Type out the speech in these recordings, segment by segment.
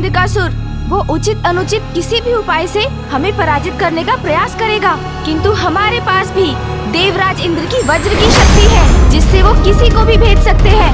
अंधकासुर। वो उचित अनुचित किसी भी उपाय से हमें पराजित करने का प्रयास करेगा, किंतु हमारे पास भी देवराज इंद्र की वज्र की शक्ति है, जिससे वो किसी को भी भेद सकते हैं।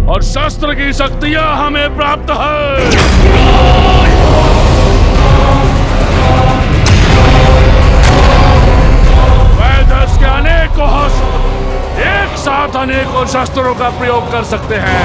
और शस्त्र की शक्तियां हमें प्राप्त है। वैदस के अनेकों हस्त एक साथ अनेकों शस्त्रों का प्रयोग कर सकते हैं।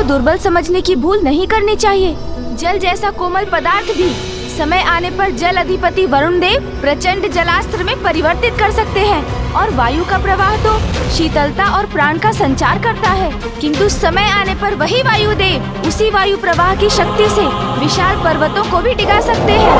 दुर्बल समझने की भूल नहीं करनी चाहिए। जल जैसा कोमल पदार्थ भी समय आने पर जल अधिपति वरुण देव प्रचंड जलास्त्र में परिवर्तित कर सकते हैं, और वायु का प्रवाह तो शीतलता और प्राण का संचार करता है, किंतु समय आने पर वही वायु देव उसी वायु प्रवाह की शक्ति से विशाल पर्वतों को भी डिगा सकते हैं।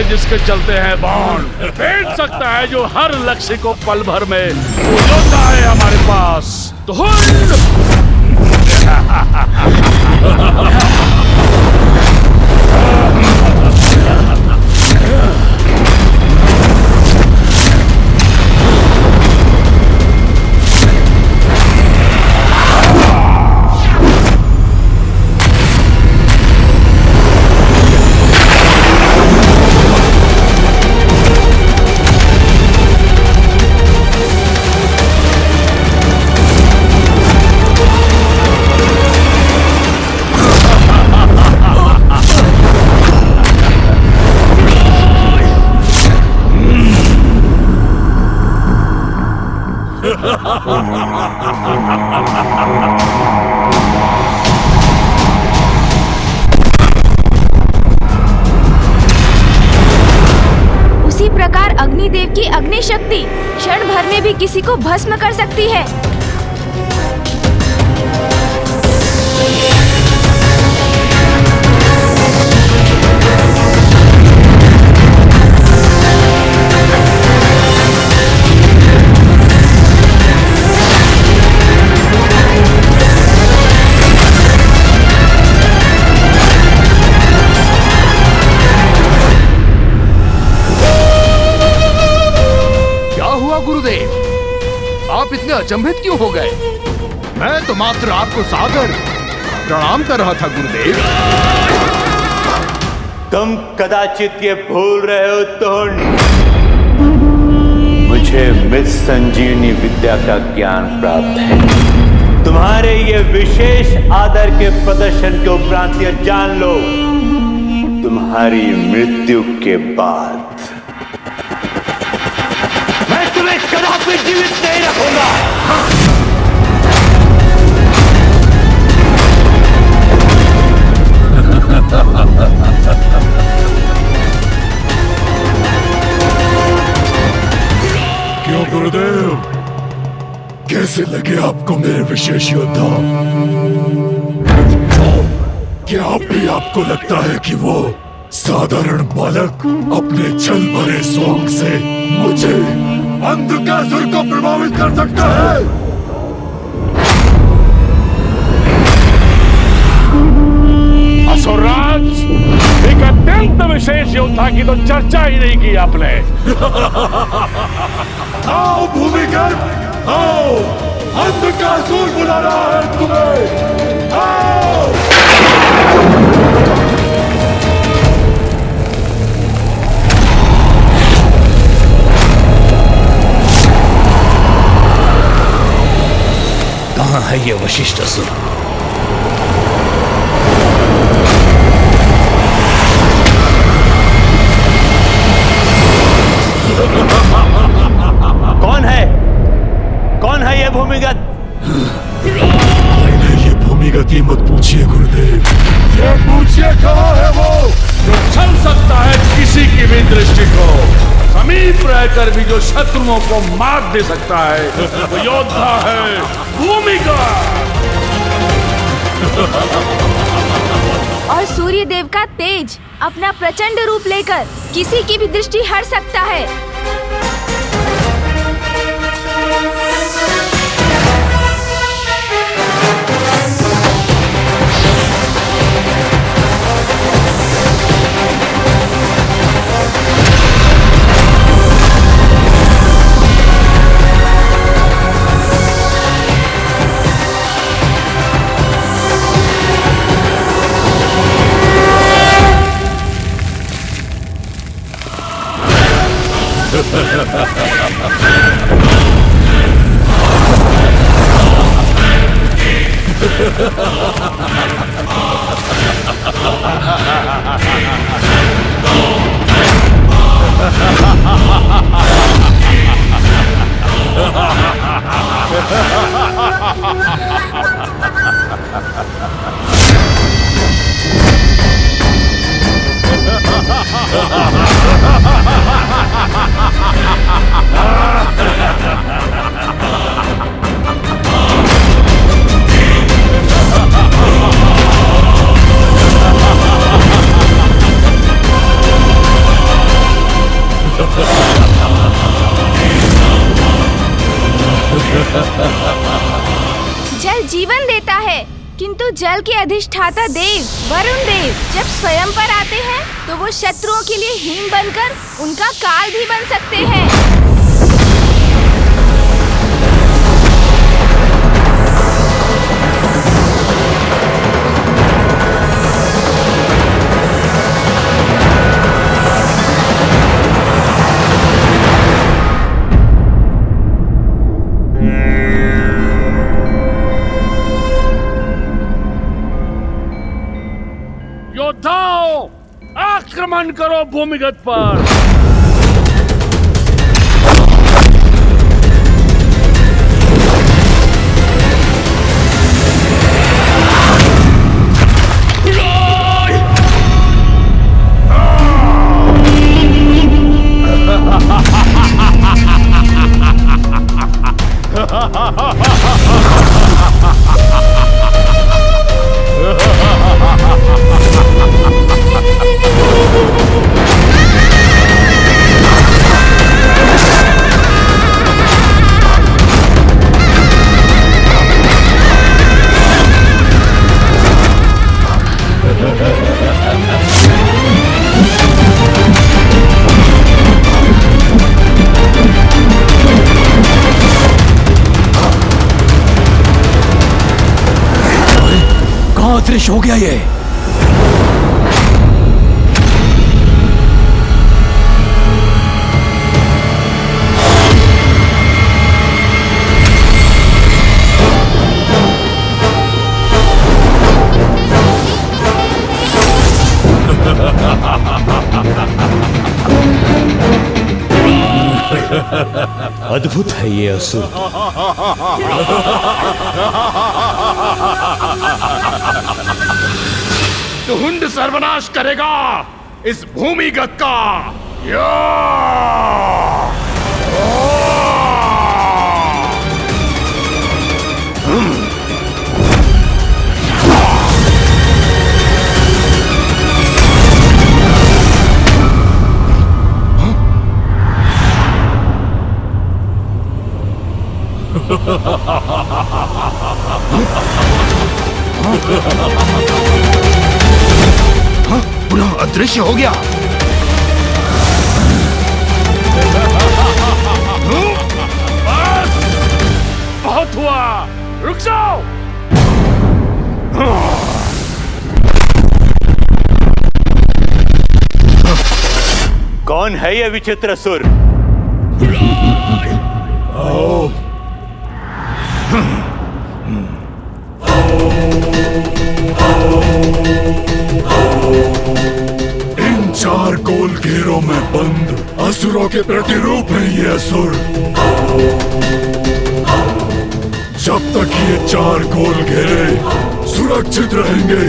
जिसके चलते हैं बाण फेंक सकता है, जो हर लक्ष्य को पल भर में योद्धा है हमारे पास। तो उसी प्रकार अग्निदेव की अग्नि शक्ति क्षण भर में भी किसी को भस्म कर सकती है। गुरुदेव, आप इतने अचंभित क्यों हो गए? मैं तो मात्र आपको सादर प्रणाम कर रहा था गुरुदेव। तुम कदाचित ये भूल रहे हो तुंड, मुझे मृत संजीवनी विद्या का ज्ञान प्राप्त है। तुम्हारे ये विशेष आदर के प्रदर्शन के उपरांत ये जान लो, तुम्हारी मृत्यु के बाद कदापि जीवित नहीं रखूंगा। क्यों गुरुदेव, कैसे लगे आपको मेरे विशेष योद्धा? क्या अब भी आपको लगता है कि वो साधारण बालक अपने छल भरे शौक से मुझे अंधकासुर को प्रभावित कर सकता है। असुरराज, एक अत्यंत विशेष योद्धा की तो चर्चा ही नहीं की आपने। आओ भूमिगत, आओ, अंधकासुर बुला रहा है तुम्हें। आओ। कहाँ है ये वशिष्ठ असुर? कौन है ये भूमिगत? ये भूमिगत की मत पूछिए गुरुदेव, ये पूछिए कहाँ है वो जो चल सकता है किसी की भी दृष्टि को, समीप रहकर भी जो शत्रुओं को मार दे सकता है, वो योद्धा है भूमिगत। और सूर्य देव का तेज अपना प्रचंड रूप लेकर किसी की भी दृष्टि हर सकता है। जल जीवन देता है, किंतु जल के अधिष्ठाता देव वरुण देव जब स्वयं पर आते हैं तो वो शत्रुओं के लिए हिम बनकर उनका काल भी बन सकते हैं। योद्धाओं, आक्रमण करो भूमिगत पर। अदृश्य हो गया ये। अद्भुत है ये असुर। धुंध सर्वनाश करेगा इस भूमिगत का। या! हाँ, पुनः अदृश्य हो गया। बस बहुत हुआ, रुक जाओ। कौन है ये विचित्र असुर? इन चार गोल घेरों में बंद असुरों के प्रतिरूप है ये असुर। जब तक ये चार गोल घेरे सुरक्षित रहेंगे,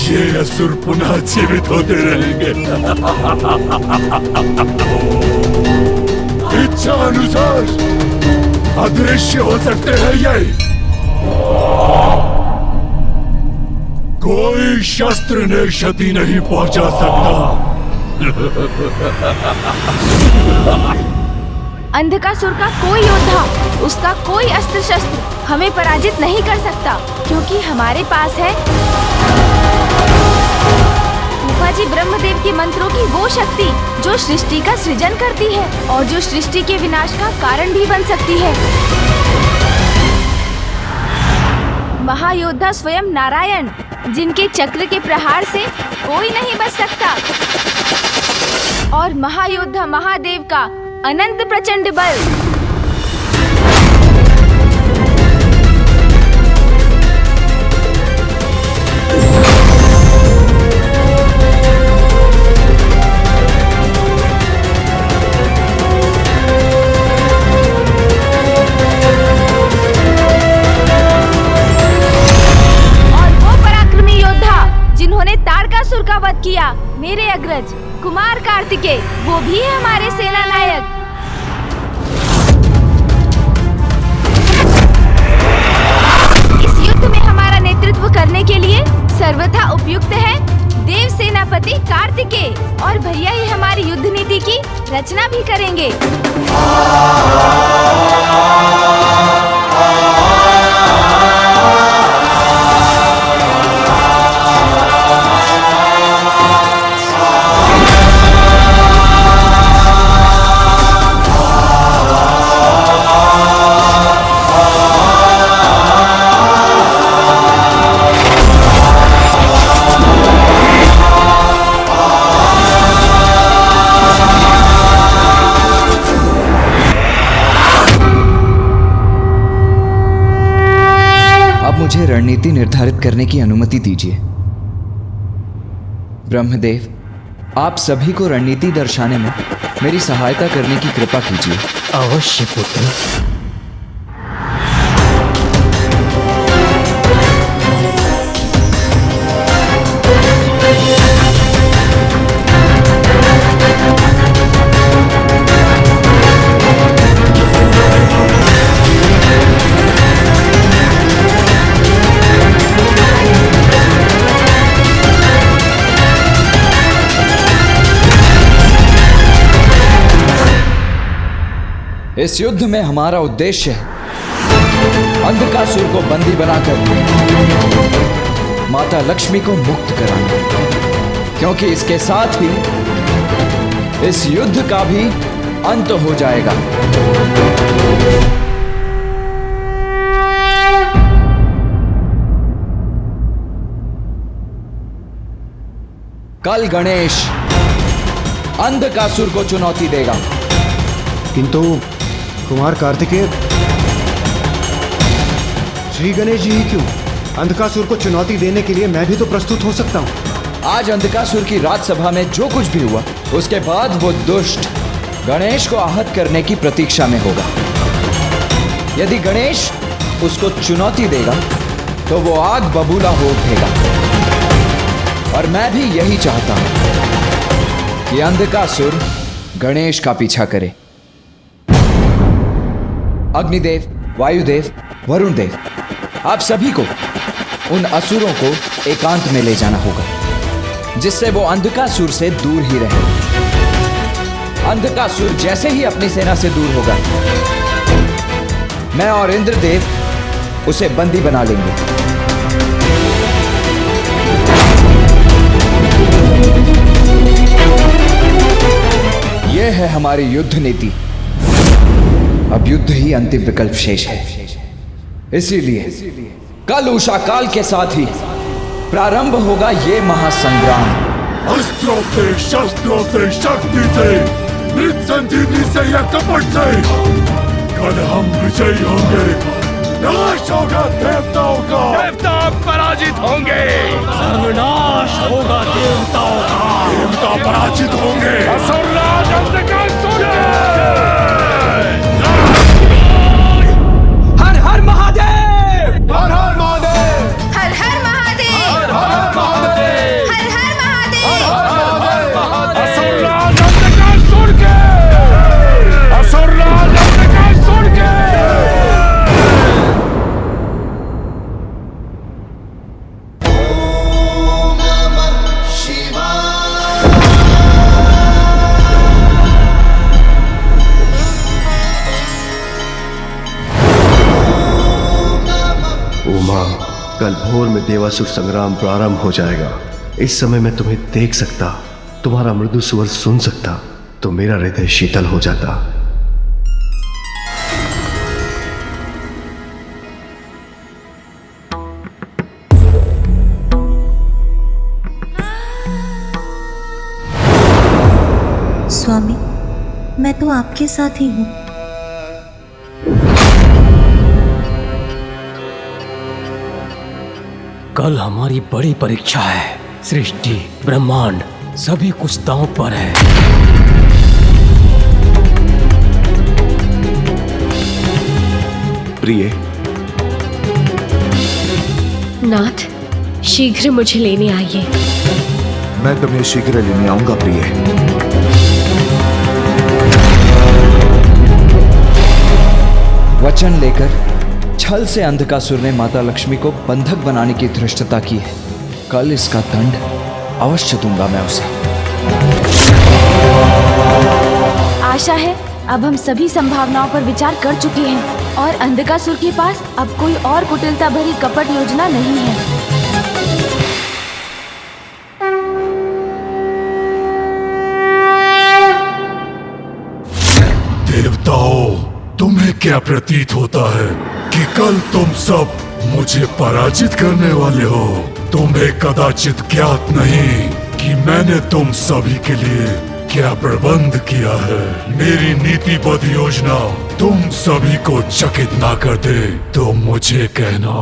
ये असुर पुनः जीवित होते रहेंगे। इच्छा अनुसार अदृश्य हो सकते हैं ये। कोई शस्त्र ने क्षति नहीं पहुंचा सकता। अंधकासुर का कोई योद्धा, उसका कोई अस्त्र शस्त्र हमें पराजित नहीं कर सकता, क्योंकि हमारे पास है फूफाजी ब्रह्मदेव के मंत्रों की वो शक्ति जो सृष्टि का सृजन करती है और जो सृष्टि के विनाश का कारण भी बन सकती है। महायोद्धा स्वयं नारायण, जिनके चक्र के प्रहार से कोई नहीं बच सकता, और महायोद्धा महादेव का अनंत प्रचंड बल। तारकासुर का वध किया, मेरे अग्रज कुमार कार्तिकेय, वो भी है हमारे सेना नायक। इस युद्ध में हमारा नेतृत्व करने के लिए सर्वथा उपयुक्त है देव सेनापति कार्तिकेय, और भैया ही हमारी युद्ध नीति की रचना भी करेंगे। मुझे रणनीति निर्धारित करने की अनुमति दीजिए। ब्रह्मदेव, आप सभी को रणनीति दर्शाने में मेरी सहायता करने की कृपा कीजिए। अवश्य पुत्र। इस युद्ध में हमारा उद्देश्य है अंधकासुर को बंदी बनाकर माता लक्ष्मी को मुक्त कराना, क्योंकि इसके साथ ही इस युद्ध का भी अंत हो जाएगा। कल गणेश अंधकासुर को चुनौती देगा। किंतु कुमार कार्तिकेय, श्री गणेश जी ही क्यों? अंधकासुर को चुनौती देने के लिए मैं भी तो प्रस्तुत हो सकता हूं। आज अंधकासुर की राजसभा में जो कुछ भी हुआ, उसके बाद वो दुष्ट गणेश को आहत करने की प्रतीक्षा में होगा। यदि गणेश उसको चुनौती देगा तो वो आग बबूला हो उठेगा, और मैं भी यही चाहता हूं कि अंधकासुर गणेश का पीछा करे। अग्निदेव, वायुदेव, वरुण देव, आप सभी को उन असुरों को एकांत में ले जाना होगा, जिससे वो अंधकासुर से दूर ही रहे। अंधकासुर जैसे ही अपनी सेना से दूर होगा, मैं और इंद्रदेव उसे बंदी बना लेंगे। यह है हमारी युद्ध नीति। अब युद्ध ही अंतिम विकल्प शेष है। इसीलिए कल उषा काल के साथ ही प्रारंभ होगा ये महासंग्राम। अस्त्रों से, शस्त्रों से, शक्ति से, मृत संजीवनी से या कपट से, कल हम विजयी होंगे। नाश होगा देवताओं का, देवता पराजित होंगे। सर्वनाश होगा देवताओं का, देवता पराजित होंगे। असुरराज अंधकासुर! हर हर महादेव! हर हर महादेव! हर हर महादेव! हर हर महादेव! हर हर महादेव! असुरराज अंधकासुर के! असुरराज अंधकासुर के! उमा, कल भोर में देवासुर संग्राम प्रारंभ हो जाएगा। इस समय मैं तुम्हें देख सकता, तुम्हारा मृदु स्वर सुन सकता, तो मेरा हृदय शीतल हो जाता। स्वामी, मैं तो आपके साथ ही हूँ। कल हमारी बड़ी परीक्षा है। सृष्टि, ब्रह्मांड, सभी कुछ दांव पर है। प्रिय, नाथ, शीघ्र मुझे लेने आइए। मैं तुम्हें शीघ्र लेने आऊंगा प्रिय। वचन लेकर छल से अंधकासुर ने माता लक्ष्मी को बंधक बनाने की धृष्टता की है। कल इसका दंड अवश्य दूंगा मैं उसे। आशा है अब हम सभी संभावनाओं पर विचार कर चुके हैं और अंधकासुर के पास अब कोई और कुटिलता भरी कपट योजना नहीं है। देवताओं, तुम्हें क्या प्रतीत होता है कि कल तुम सब मुझे पराजित करने वाले हो? तुम्हें कदाचित ज्ञात नहीं कि मैंने तुम सभी के लिए क्या प्रबंध किया है। मेरी नीतिबद्ध योजना तुम सभी को चकित ना कर दे तो मुझे कहना।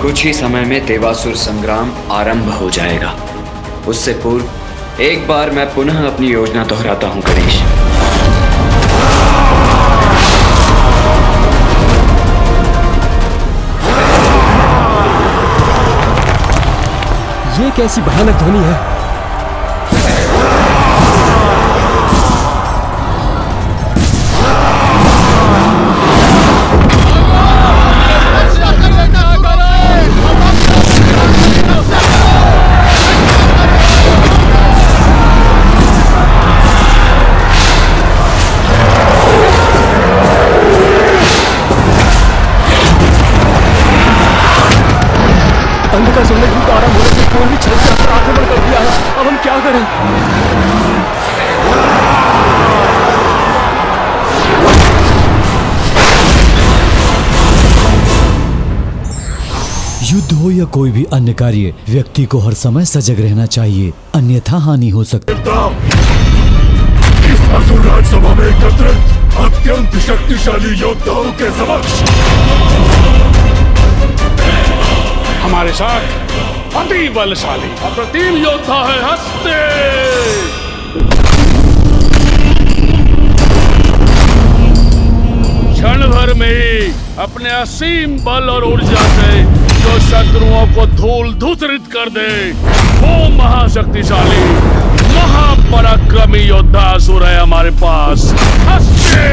कुछ ही समय में देवासुर संग्राम आरंभ हो जाएगा। उससे पूर्व एक बार मैं पुनः अपनी योजना दोहराता हूं गणेश। ये कैसी भयानक ध्वनि है? अंधकासुर ने युद्ध आरंभ होने से पूर्व ही छल से हम पर आक्रमण कर दिया है। अब हम क्या करें? युद्ध हो या कोई भी अन्य कार्य, व्यक्ति को हर समय सजग रहना चाहिए, अन्यथा हानि हो सकती है। इस असुर राजसभा में एकत्रित अत्यंत शक्तिशाली योद्धाओं के समक्ष हमारे साथ अति बलशाली अप्रतिम योद्धा है हस्ते। क्षण भर में ही अपने असीम बल और ऊर्जा से जो शत्रुओं को धूल धूसरित कर दे, वो महाशक्तिशाली महापराक्रमी योद्धा असुर है हमारे पास हस्ते।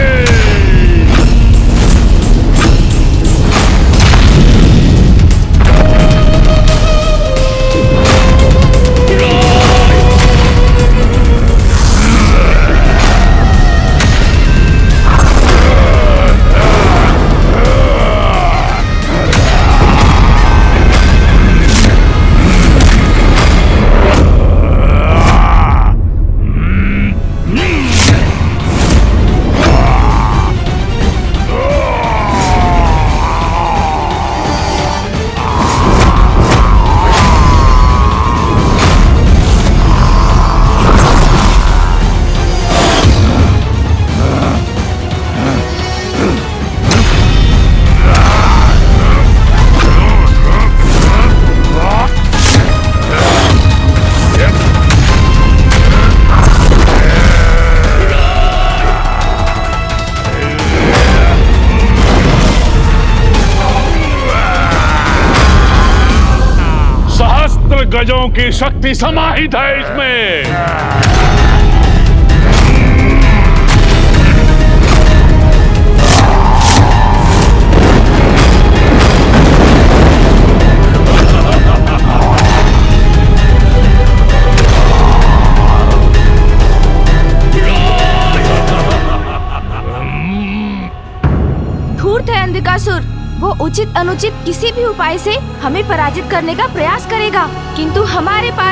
गजों की शक्ति समाहित है इसमें। धूर्त है अंधकासुर। वो उचित अनुचित किसी भी उपाय से हमें पराजित करने का प्रयास करेगा, किंतु हमारे पास